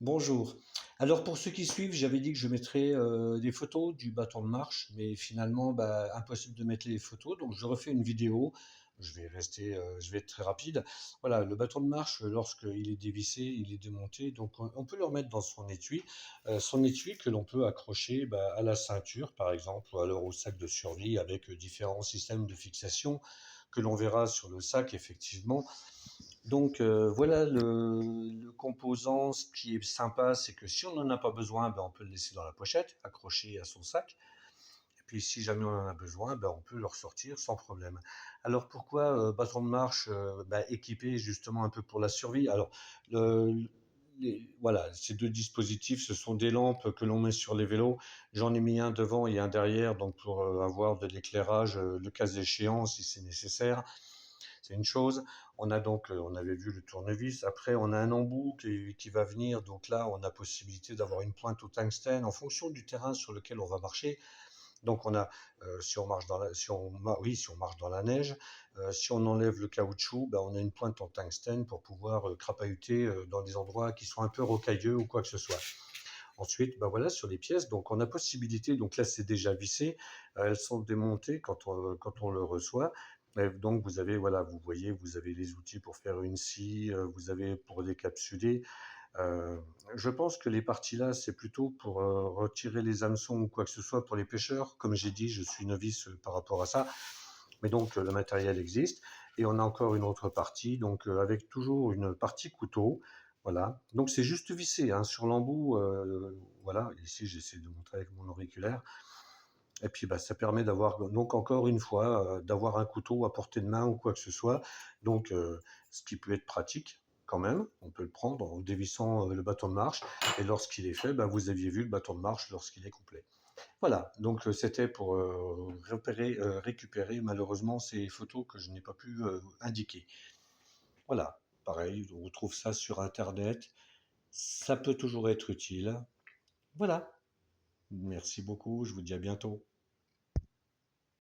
Bonjour. Alors pour ceux qui suivent, j'avais dit que je mettrais des photos du bâton de marche, mais finalement, impossible de mettre les photos, donc je refais une vidéo. Je vais être très rapide. Voilà, le bâton de marche, lorsqu'il est dévissé, il est démonté, donc on peut le remettre dans son étui que l'on peut accrocher à la ceinture, par exemple, ou alors au sac de survie avec différents systèmes de fixation que l'on verra sur le sac, effectivement. Donc voilà le composant. Ce qui est sympa, c'est que si on n'en a pas besoin, on peut le laisser dans la pochette, accroché à son sac. Et puis si jamais on en a besoin, on peut le ressortir sans problème. Alors pourquoi bâton de marche équipé justement un peu pour la survie? Alors le, voilà, ces deux dispositifs, ce sont des lampes que l'on met sur les vélos. J'en ai mis un devant et un derrière, donc pour avoir de l'éclairage, le cas échéant, si c'est nécessaire. C'est une chose. On a donc, on avait vu le tournevis. Après, on a un embout qui va venir. Donc là, on a possibilité d'avoir une pointe au tungstène en fonction du terrain sur lequel on va marcher. Donc on a, si on marche dans la, si on, oui, si on marche dans la neige, si on enlève le caoutchouc, on a une pointe en tungstène pour pouvoir crapahuter dans des endroits qui sont un peu rocailleux ou quoi que ce soit. Ensuite, voilà, sur les pièces, donc on a possibilité, donc là c'est déjà vissé, elles sont démontées quand on le reçoit. Et donc vous avez, voilà, vous voyez, vous avez les outils pour faire une scie, vous avez pour décapsuler. Euh, je pense que les parties là, c'est plutôt pour retirer les hameçons ou quoi que ce soit pour les pêcheurs. Comme j'ai dit, je suis novice par rapport à ça. Mais donc le matériel existe. Et on a encore une autre partie, donc avec toujours une partie couteau. Voilà. Donc c'est juste vissé hein, sur l'embout. Voilà. Ici j'essaie de montrer avec mon auriculaire. Et puis ça permet d'avoir donc encore une fois d'avoir un couteau à portée de main ou quoi que ce soit. Donc ce qui peut être pratique quand même. On peut le prendre en dévissant le bâton de marche. Et lorsqu'il est fait, vous aviez vu le bâton de marche lorsqu'il est complet. Voilà, donc c'était pour récupérer malheureusement ces photos que je n'ai pas pu indiquer. Voilà, pareil, on retrouve ça sur Internet. Ça peut toujours être utile. Voilà, merci beaucoup, je vous dis à bientôt.